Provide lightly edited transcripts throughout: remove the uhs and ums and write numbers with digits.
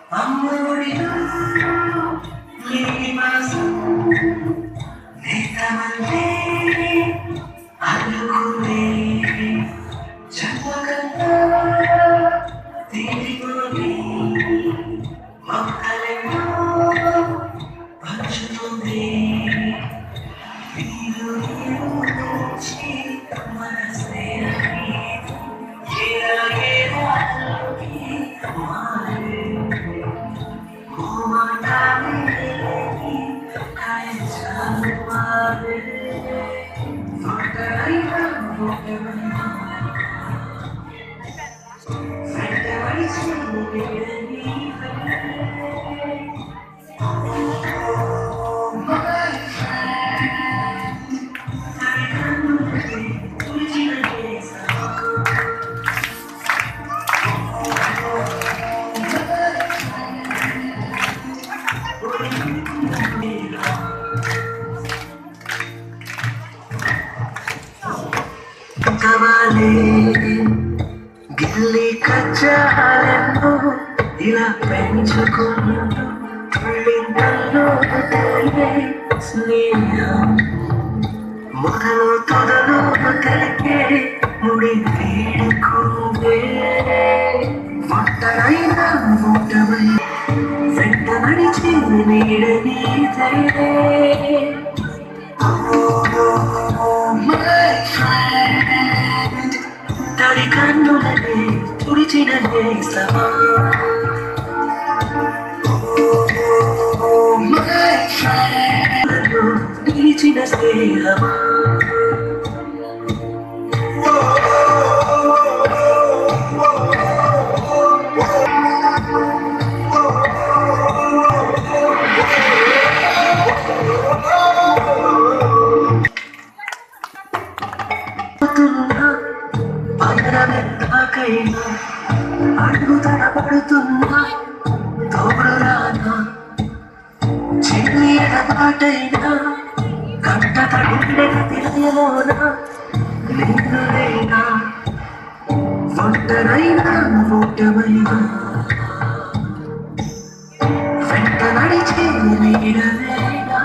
అమ్మఒడిలో లేని మనసు నేతమంటే అల్లుకునే జన్మకంతా తీరిపోని మొక్కలెన్నో పంచుతుంది వీరు నుంచి మన స్నేహి ఏరాకి మారే కవాలి గిల్లి కచ్చాలెన్నో ఇలా పెంచుకుంటూ తుళ్ళింతల్లో తెలియే స్నేహం మొదలు తొదలు తెలికే ముడి వేడుకుందే ఒంటరైన ఓటమై వెంట నడిచి నీడనీతే తడి కన్నులనే తుడిచిన నేస్తమా నిలిచిన స్నేహమా పయనమెంతాకైనా అడుగు తడబడుతున్నా తోడు రానా చిన్ని ఎడబాటైనా కంట తడుండె తిరయలోన నీరులేనా ఒంటరైనా ఓటమైనా వెంట నడిచే నీడవేనా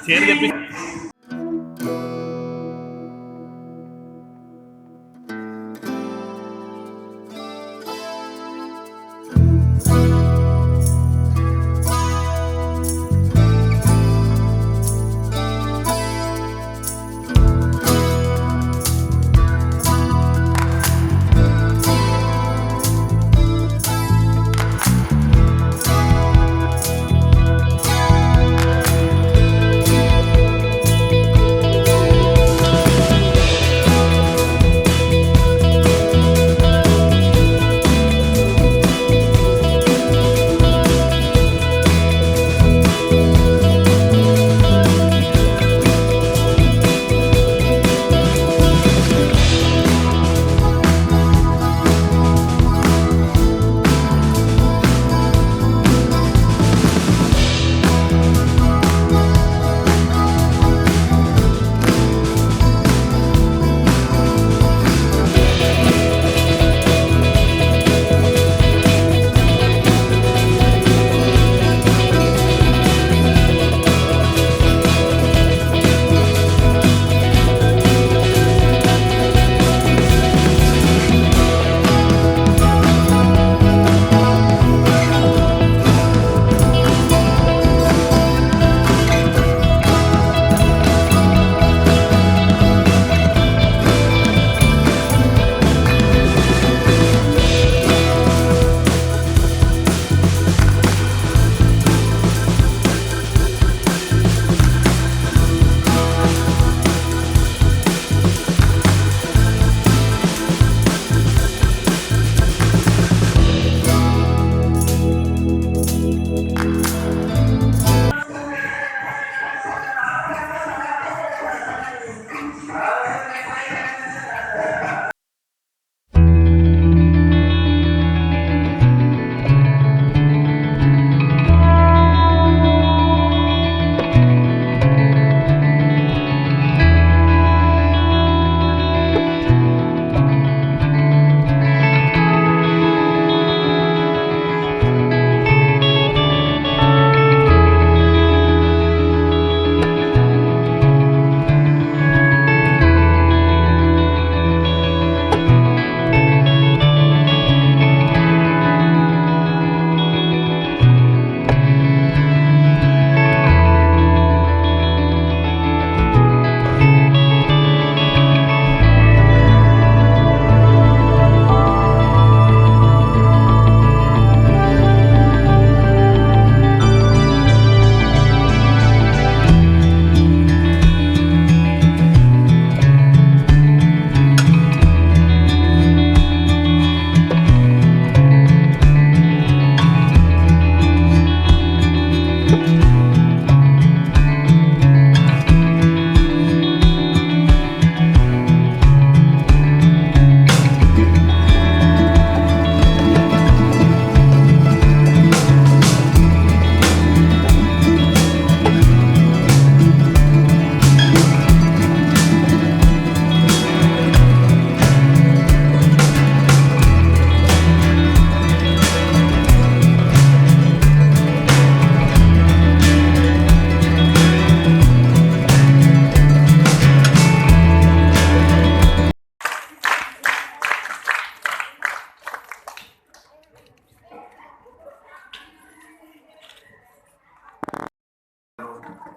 చైర్ తెప్పి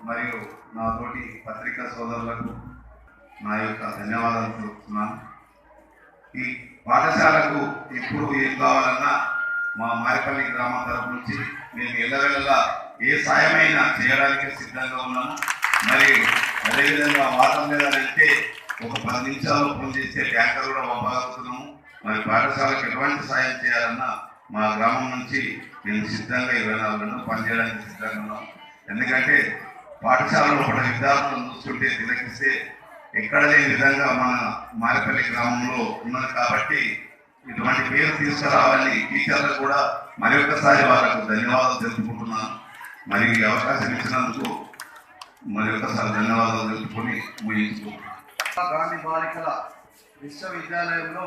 మరియు నా తోటి పత్రికా సోదరులకు నా యొక్క ధన్యవాదాలు తెలుపుతున్నాను. ఈ పాఠశాలకు ఇప్పుడు ఏం కావాలన్నా మా మారిపల్లి గ్రామం తరపు నుంచి మేము ఎల్లవేళలా ఏ సాయమైనా చేయడానికి సిద్ధంగా ఉన్నాము. మరి అదేవిధంగా వాటర్ లేదంటే ఒక 10 నిమిషాల్లో ఫోన్ చేసే ట్యాంకర్ కూడా పంపగలుగుతున్నాము. మరి పాఠశాలకు ఎటువంటి సాయం చేయాలన్నా మా గ్రామం నుంచి మేము సిద్ధంగా 24 గంటలు పనిచేయడానికి సిద్ధంగా ఉన్నాం. ఎందుకంటే పాఠశాలలో కూడా విద్యార్థులను చూస్తుంటే తిలకిస్తే ఎక్కడ లేని విధంగా మన మారిపల్లి గ్రామంలో ఉన్నది కాబట్టి ఇటువంటి పేరు తీసుకురావాలని టీచర్లకు కూడా మరొకసారి వాళ్ళకు ధన్యవాదాలు తెలుపుకుంటున్నాను. మరి ఈ అవకాశం ఇచ్చినందుకు మరొకసారి ధన్యవాదాలు తెలుపుకొని ముగించుకుంటున్నాను. గాంధీ బాలికల విశ్వవిద్యాలయంలో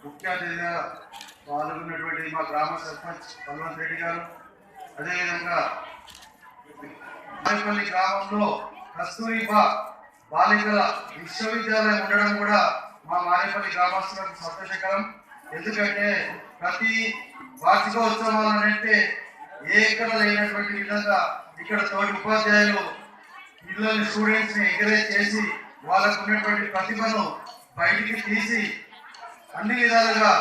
ముఖ్య అతిథిగా పాల్గొన్నటువంటి మా గ్రామ సర్పంచ్ బల్వంత్ రెడ్డి గారు, అదేవిధంగా మారిపల్లి గ్రామంలో కస్తూరిబా బాలికల విశ్వవిద్యాలయం ఉండడం కూడా మా మారేపల్లి గ్రామస్తులకు సంతోషకరం. ఎందుకంటే ప్రతి వార్షికోత్సవాలనంటే ఎక్కడ లేనటువంటి విధంగా ఇక్కడ తోటి ఉపాధ్యాయులు పిల్లల్ని స్టూడెంట్స్ని ఎంకరేజ్ చేసి వాళ్ళకు ఉన్నటువంటి ప్రతిభను బయటికి తీసి అన్ని విధాలుగా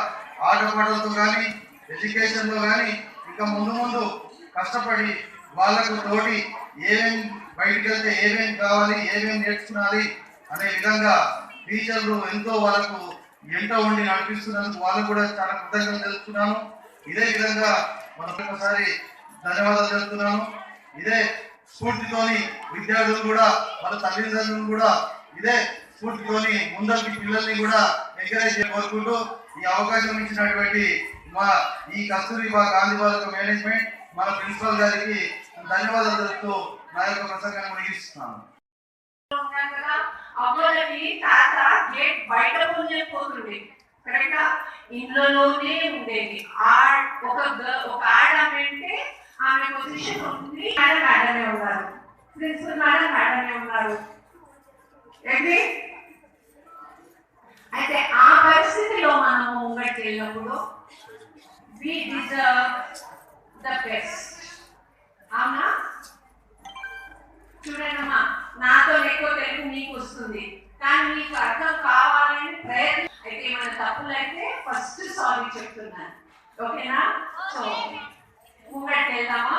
ఆటపాటలతో కానీ ఎడ్యుకేషన్లో కానీ ఇంకా ముందు ముందు కష్టపడి వాళ్ళకు తోటి ఏమేమి బయటికి వెళ్తే ఏమేమి కావాలి ఏమేమి నేర్చుకున్నాలి అనే విధంగా టీచర్లు ఎంతో వాళ్ళకు ఎంట ఉండి నడిపిస్తున్నందుకు వాళ్ళకు కూడా చాలా కృతజ్ఞతలు తెలుపుతున్నాను. ఇదే విధంగా మరొకసారి ధన్యవాదాలు తెలుపుతున్నాను. ఇదే స్ఫూర్తితోని విద్యార్థులు కూడా వాళ్ళ తల్లిదండ్రులు కూడా ఇదే స్ఫూర్తితోని ముందరికి పిల్లల్ని కూడా ఎంకరేజ్ కోరుకుంటూ ఈ అవకాశం ఇచ్చినటువంటి ఈ కస్తూరిబా గాంధీ బాలిక మేనేజ్మెంట్ మన ప్రిన్సిపల్ గారికి ధన్యవాదాలు తెలుపుతూ నా యొక్క ప్రసంగాన్ని ముగిస్తున్నాను. అమ్మలకి తాత గేట్ బయట పోతుండే కరెక్టా, ఇంట్లోనే ఉండేది. ఒక ఆడమే అంటే ఆమె పొజిషన్ ఉంది, మేడమే ఉన్నారు, ప్రిన్సిపల్ మేడమే ఉన్నారు. ఏంటి అయితే ఆ పరిస్థితిలో మనము ముంగటి వెళ్ళినప్పుడు we deserve the best. అవునా? చూడండమ్మా, నాతో ఎక్కువ తెలుగు నీకు వస్తుంది, కానీ నీకు అర్థం కావాలని ప్రయత్నం అయితే ఏమైనా తప్పులు అయితే ఫస్ట్ సారీ చెప్తున్నాను. ఓకేనా? సో ముంగటి వెళ్దామా?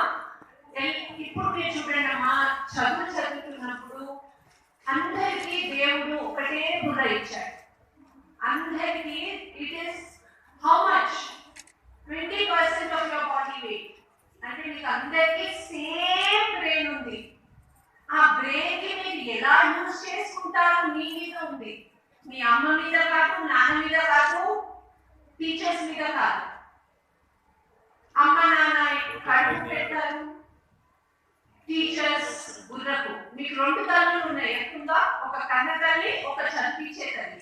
ఇప్పుడు మీరు చూడండమ్మా, చదువుతున్నప్పుడు అందరికీ దేవుడు ఒకటే బుర్ర ఇచ్చాడు. అందరికీ it is how much 20% of your body weight. అంటే మీకు అందరికీ సేమ్ బ్రెయిన్ ఉంది. ఆ బ్రెయిన్ కి మీరు ఎలా యూజ్ చేసుకుంటారో మీ మీద ఉంది. మీ అమ్మ మీద కాదు, నాన్న మీద కాదు, టీచర్స్ మీద కాదు. అమ్మ నాన్న కడుపు పెట్టారు, టీచర్స్ బుర్రకు. మీకు 2 తల్లులు ఉన్నాయి. ఎట్లుందా? ఒక కన్న తల్లి, ఒక చదివించే తల్లి.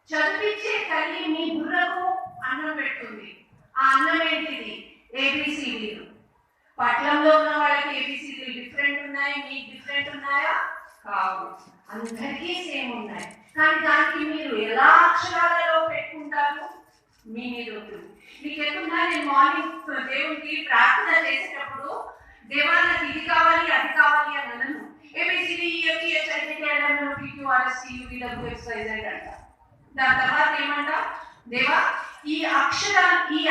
చదివించే తల్లి మీ బుర్రకు అన్నం పెడుతుంది. ఆ అన్నం ఏంటిది? ఏబిసిడీలు. పట్లంలో ఉన్న వాళ్ళకి ఏబిసిడీలు డిఫరెంట్ ఉన్నాయి, మీకు డిఫరెంట్ ఉన్నాయా? కావు, అందరికీ సేమ్ ఉన్నాయి. కానీ దానికి మీరు ఎలా అక్షరాలలో పెట్టుకుంటారు మీ మీద ఉంటుంది. మీకు ఎప్పుడున్నా నేను మార్నింగ్ దేవునికి ప్రార్థన చేసేటప్పుడు దేవా నాకు ఇది కావాలి అది కావాలి అని అనను. ఏబిసిడి అంట. దాని తర్వాత ఏమంట? దేవా ఈ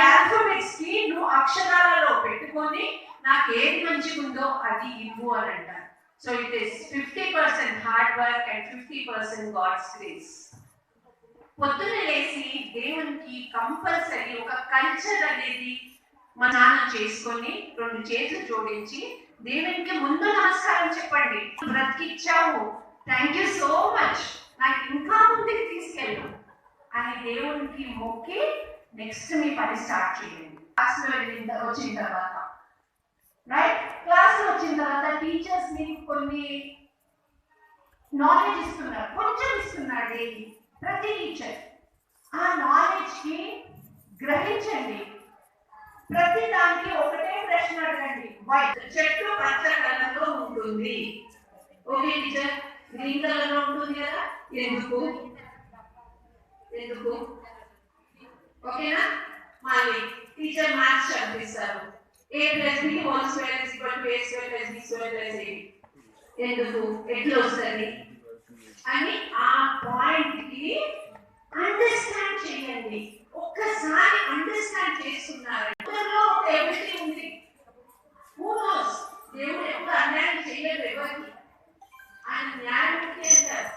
ఆల్ఫాబెట్స్ కి నువ్వు అక్షరాలలో పెట్టుకొని నాకు ఏది మంచిగా ఉందో అది ఇవ్వు అని అంటారు. So it is 50% hard work and 50% God's grace. పొద్దున్న లేచి దేవునికి కంపల్సరీ ఒక కల్చర్ అనేది మన నాన్న చేసుకొని 2 చేతులు జోడించి దేవునికి ముందు నమస్కారం చెప్పండి. బ్రతికిచ్చావు, థ్యాంక్ యూ సో మచ్, నాకు ఇంకా ముందుకు తీసుకెళ్ళు అని దేవునికి మొక్కి నెక్స్ట్ మీ పని స్టార్ట్ చేయండి. క్లాస్లో వచ్చిన తర్వాత క్లాస్లో వచ్చిన తర్వాత టీచర్స్ మీకు కొన్ని నాలెడ్జ్ ఇస్తున్నారు, కొంచెం ఇస్తున్నారు డైలీ ప్రతి టీచర్. ఆ నాలెడ్జ్ కి గ్రహించండి. ప్రతి దానికి ఒకటే ప్రశ్న అడగండి. చెట్టు పచ్చ కలర్లో ఉంటుంది, ఓకే టీచర్, గ్రీన్ కలర్ లో ఉంటుంది కదా, ఎందుకు? ఓకేనా? మళ్ళీ టీచర్ మ్యాథ్స్ చదివిస్తారు. a+b² = a²+b² + ab. ఎందుకు? ఎట్లా వస్తుంది అని ఆ పాయింట్ కి అండర్స్టాండ్ చేయండి. ఒక్కసారి అండర్స్టాండ్ చేస్తున్నారంటే ఒక ఎబిలిటీ ఉంది. హూ నోస్, దేవుడు ఎప్పుడు అన్యాయం చేయలేదు ఎవరికి. ఆయన న్యాయమూర్తి అంటారు.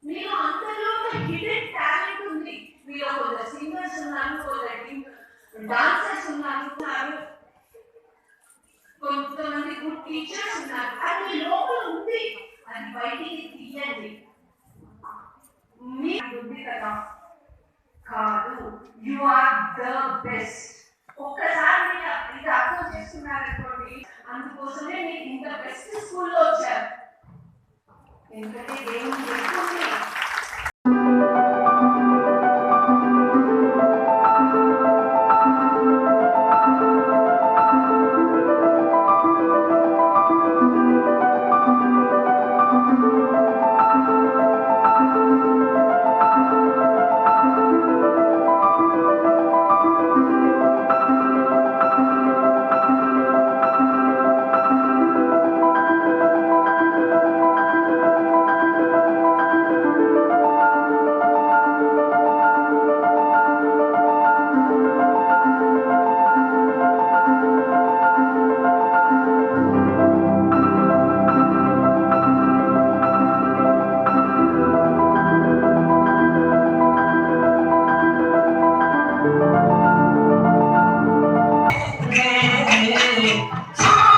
మీరు అందరిలో ఒక హిడెన్ టాలెంట్ ఉంది. మీరు కొందరు సింగర్స్ ఉన్నారు, కొందరు డాన్సర్స్ ఉన్నారు, కొంతమంది గుడ్ టీచర్స్ ఉన్నారు. అది మీ లోపల ఉంది, అది బయటికి తీయండి. మీ ఉంది కదా కాదు, యు ఆర్ ద బెస్ట్. ఒక్కసారి మీరు ఇది అర్థం చేస్తున్నారనుకోండి, అందుకోసమే మీరు ఇంత బెస్ట్ స్కూల్లో వచ్చారు. ఎందుకంటే దేవుడు చెప్తుంది